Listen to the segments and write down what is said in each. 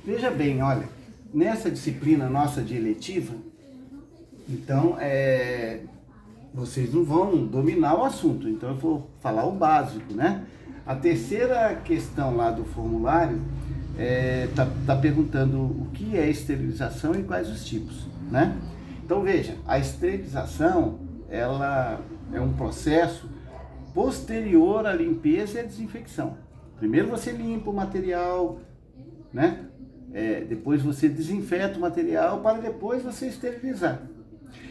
Veja bem, olha, nessa disciplina nossa de eletiva, então, vocês não vão dominar o assunto, então eu vou falar o básico, né? A terceira questão lá do formulário tá perguntando o que é esterilização e quais os tipos, né? Então veja, a esterilização, ela é um processo posterior à limpeza e à desinfecção. Primeiro você limpa o material, né? Depois você desinfeta o material para depois você esterilizar.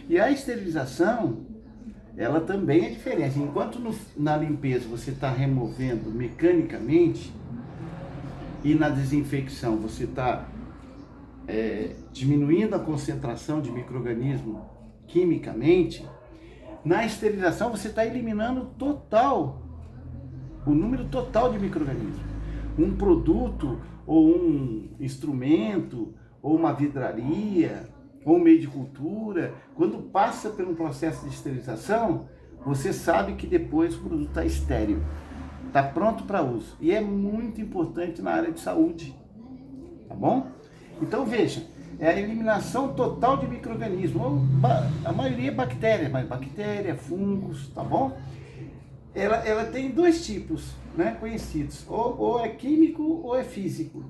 E a esterilização, ela também é diferente. Enquanto na limpeza você está removendo mecanicamente e na desinfecção você está diminuindo a concentração de micro-organismo quimicamente, na esterilização você está eliminando o número total de micro-organismos. Um produto ou um instrumento ou uma vidraria ou um meio de cultura, quando passa por um processo de esterilização, você sabe que depois o produto está estéril, está pronto para uso. E é muito importante na área de saúde, tá bom? Então veja, é a eliminação total de micro-organismos, a maioria é bactéria, mas bactéria, fungos, tá bom? Ela tem dois tipos, né, conhecidos, ou é químico ou é físico.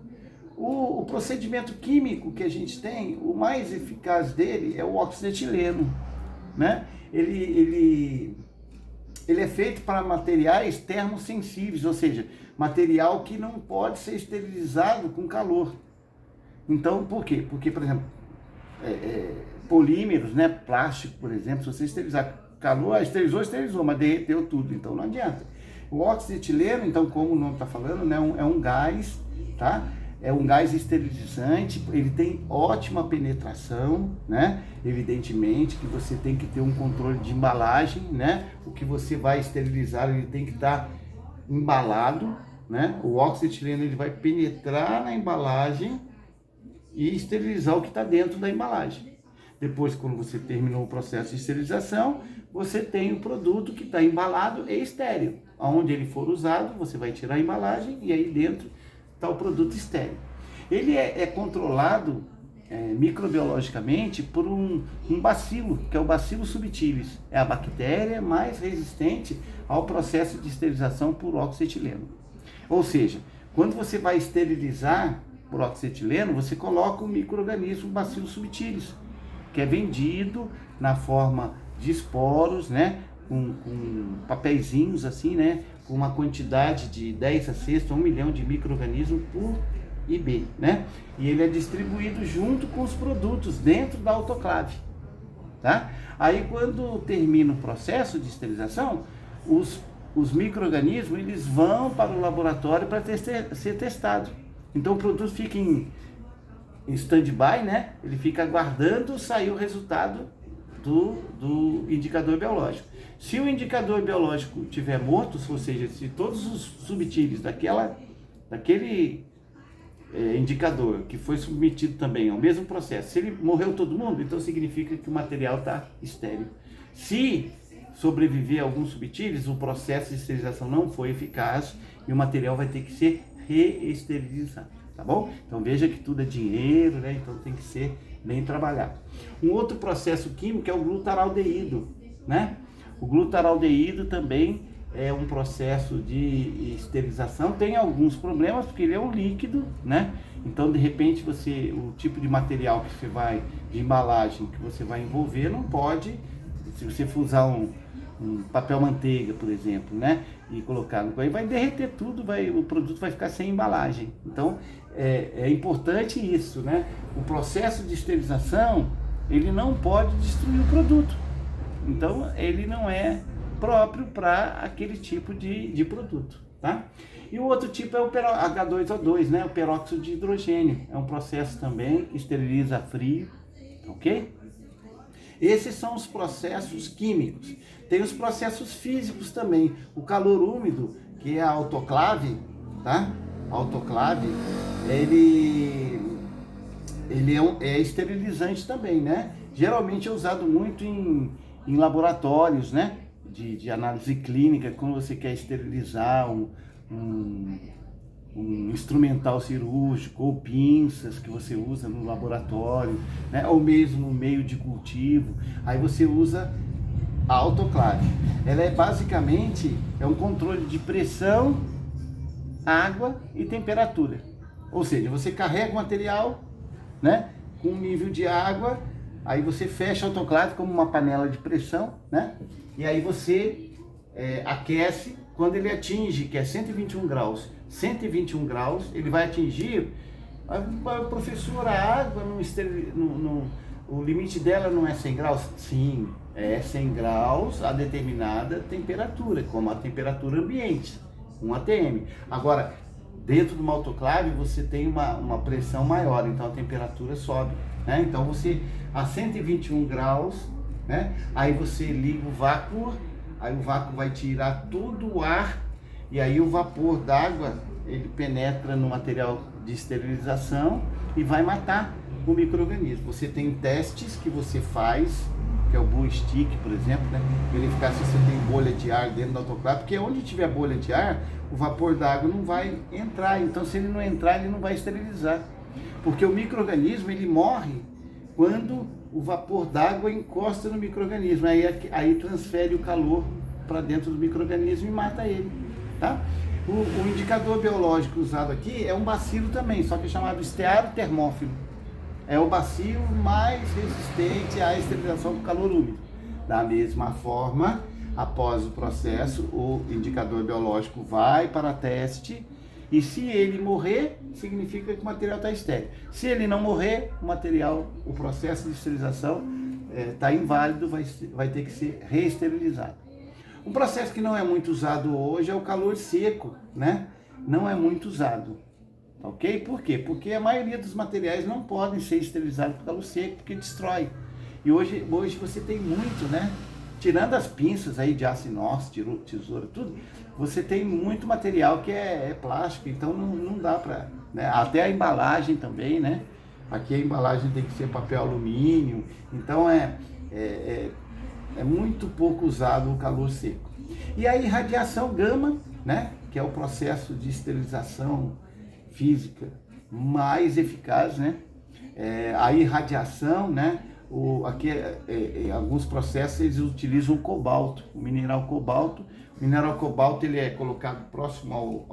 O procedimento químico que a gente tem, o mais eficaz dele é o óxido de etileno, né? Ele é feito para materiais termosensíveis, ou seja, material que não pode ser esterilizado com calor. Então, por quê? Porque, por exemplo, polímeros, né, plástico, por exemplo, se você esterilizar calor, esterilizou, mas derreteu tudo, então não adianta. O óxido de etileno, então, como o nome está falando, né, é um gás, tá? É um gás esterilizante, ele tem ótima penetração, né? Evidentemente que você tem que ter um controle de embalagem, né? O que você vai esterilizar, ele tem que estar embalado, né? O óxido de etileno, ele vai penetrar na embalagem e esterilizar o que está dentro da embalagem. Depois, quando você terminou o processo de esterilização, você tem o produto que está embalado e estéril. Onde ele for usado, você vai tirar a embalagem e aí dentro está o produto estéril. Ele é controlado microbiologicamente por um bacilo, que é o Bacillus subtilis. É a bactéria mais resistente ao processo de esterilização por óxido de etileno. Ou seja, quando você vai esterilizar por óxido de etileno, você coloca o micro-organismo Bacillus subtilis, que é vendido na forma de esporos, né? Com papeizinhos assim, né? Com uma quantidade de 10 a 6, 1 milhão de micro-organismos por IB, né? E ele é distribuído junto com os produtos dentro da autoclave, tá? Aí quando termina o processo de esterilização, os micro-organismos, eles vão para o laboratório para ser testado. Então o produto fica em stand-by, né? Ele fica aguardando sair o resultado do indicador biológico. Se o indicador biológico tiver morto, ou seja, se todos os subtilis daquele indicador que foi submetido também ao mesmo processo, se ele morreu todo mundo, então significa que o material está estéril. Se sobreviver alguns subtilis, o processo de esterilização não foi eficaz e o material vai ter que ser reesterilizado, tá bom? Então veja que tudo é dinheiro, né? Então tem que ser bem trabalhado. Um outro processo químico é o glutaraldeído, né? O glutaraldeído também é um processo de esterilização, tem alguns problemas porque ele é um líquido, né? Então de repente o tipo de material que você vai, de embalagem que você vai envolver, não pode, se você for usar um papel manteiga, por exemplo, né? E colocar no coelho, vai derreter tudo, o produto vai ficar sem embalagem. Então é importante isso, né? O processo de esterilização, ele não pode destruir o produto. Então ele não é próprio para aquele tipo de produto, tá? E o outro tipo é o H2O2, né? O peróxido de hidrogênio. É um processo também que esteriliza a frio, ok? Esses são os processos químicos. Tem os processos físicos também. O calor úmido, que é a autoclave, tá? A autoclave, ele é esterilizante também, né? Geralmente é usado muito em laboratórios, né? De análise clínica, quando você quer esterilizar um instrumental cirúrgico ou pinças que você usa no laboratório, né? Ou mesmo no meio de cultivo, aí você usa a autoclave. Ela é basicamente um controle de pressão, água e temperatura. Ou seja, você carrega o material, né, com um nível de água, aí você fecha a autoclave como uma panela de pressão, né? E aí você aquece quando ele atinge, que é 121 graus. 121 graus, ele vai atingir. Professor, a água o limite dela não é 100 graus? Sim, é 100 graus a determinada temperatura, como a temperatura ambiente, um ATM. Agora, dentro de uma autoclave você tem uma pressão maior, então a temperatura sobe, né? Então você, a 121 graus, né? Aí você liga o vácuo, aí o vácuo vai tirar todo o ar, e aí o vapor d'água, ele penetra no material de esterilização e vai matar o micro-organismo. Você tem testes que você faz, que é o Blue Stick, por exemplo, né? Verificar se você tem bolha de ar dentro da autoclave, porque onde tiver bolha de ar, o vapor d'água não vai entrar. Então, se ele não entrar, ele não vai esterilizar. Porque o micro-organismo, ele morre quando o vapor d'água encosta no micro-organismo. Aí transfere o calor para dentro do micro-organismo e mata ele, tá? O indicador biológico usado aqui é um bacilo também, só que é chamado estearotermófilo. É o bacilo mais resistente à esterilização do calor úmido. Da mesma forma, após o processo, o indicador biológico vai para teste, e se ele morrer, significa que o material está estéril. Se ele não morrer, o processo de esterilização está inválido, vai ter que ser reesterilizado. Um processo que não é muito usado hoje é o calor seco, né? Não é muito usado, ok? Por quê? Porque a maioria dos materiais não podem ser esterilizados por calor seco, porque destrói. E hoje você tem muito, né? Tirando as pinças aí de aço inox, tesoura, tudo, você tem muito material que é plástico, então não dá para, né? Até a embalagem também, né? Aqui a embalagem tem que ser papel alumínio, então é muito pouco usado o calor seco. E a irradiação gama, né, que é o processo de esterilização física mais eficaz, né? A irradiação, né? Aqui, em alguns processos eles utilizam o cobalto, o mineral cobalto. O mineral cobalto ele é colocado próximo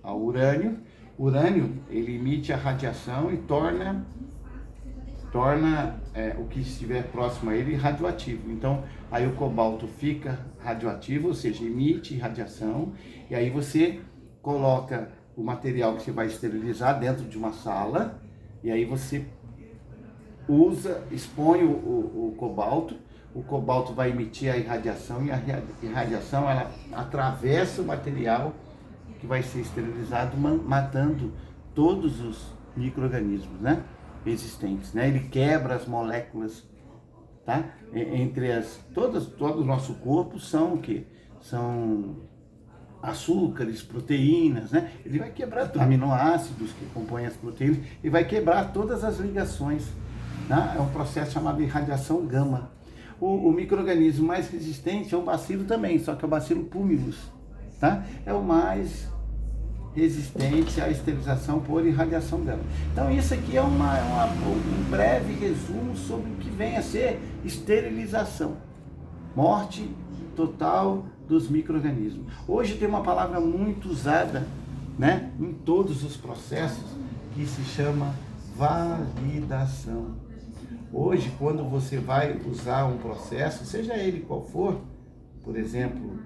ao urânio. O urânio ele emite a radiação e torna o que estiver próximo a ele radioativo. Então, aí o cobalto fica radioativo, ou seja, emite radiação, e aí você coloca o material que você vai esterilizar dentro de uma sala, e aí você expõe o cobalto vai emitir a irradiação, e a irradiação ela atravessa o material que vai ser esterilizado, matando todos os micro-organismos, né, existentes, né? Ele quebra as moléculas, tá? Todo o nosso corpo são o quê? São açúcares, proteínas, né? Ele vai quebrar aminoácidos que compõem as proteínas e vai quebrar todas as ligações, né? É um processo chamado irradiação gama. O micro-organismo mais resistente é o bacilo também, só que é o bacilo púmilus, tá? É o mais resistente à esterilização por irradiação gama. Então isso aqui é um breve resumo sobre o que vem a ser esterilização, morte total dos micro-organismos. Hoje tem uma palavra muito usada, né, em todos os processos, que se chama validação. Hoje, quando você vai usar um processo, seja ele qual for, por exemplo,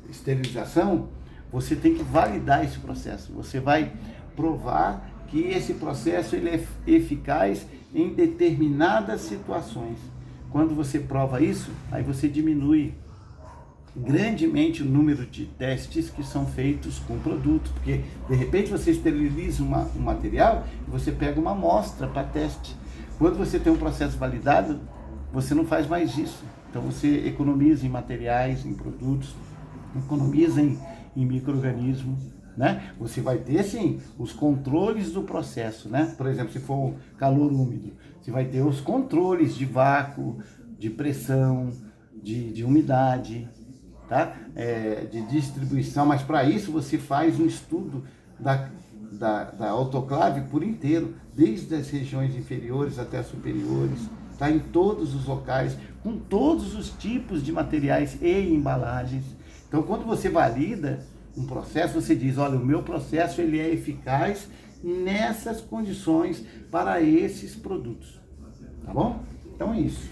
esterilização, você tem que validar esse processo. Você vai provar que esse processo ele é eficaz em determinadas situações. Quando você prova isso, aí você diminui grandemente o número de testes que são feitos com o produto, porque de repente você esteriliza um material e você pega uma amostra para teste. Quando você tem um processo validado, você não faz mais isso. Então você economiza em materiais, em produtos, economiza em micro-organismos, né? Você vai ter, sim, os controles do processo, né? Por exemplo, se for calor úmido, você vai ter os controles de vácuo, de pressão, de umidade, tá? De distribuição, mas para isso você faz um estudo da autoclave por inteiro, desde as regiões inferiores até as superiores, tá? Em todos os locais, com todos os tipos de materiais e embalagens. Então, quando você valida um processo, você diz, olha, o meu processo ele é eficaz nessas condições para esses produtos, tá bom? Então é isso.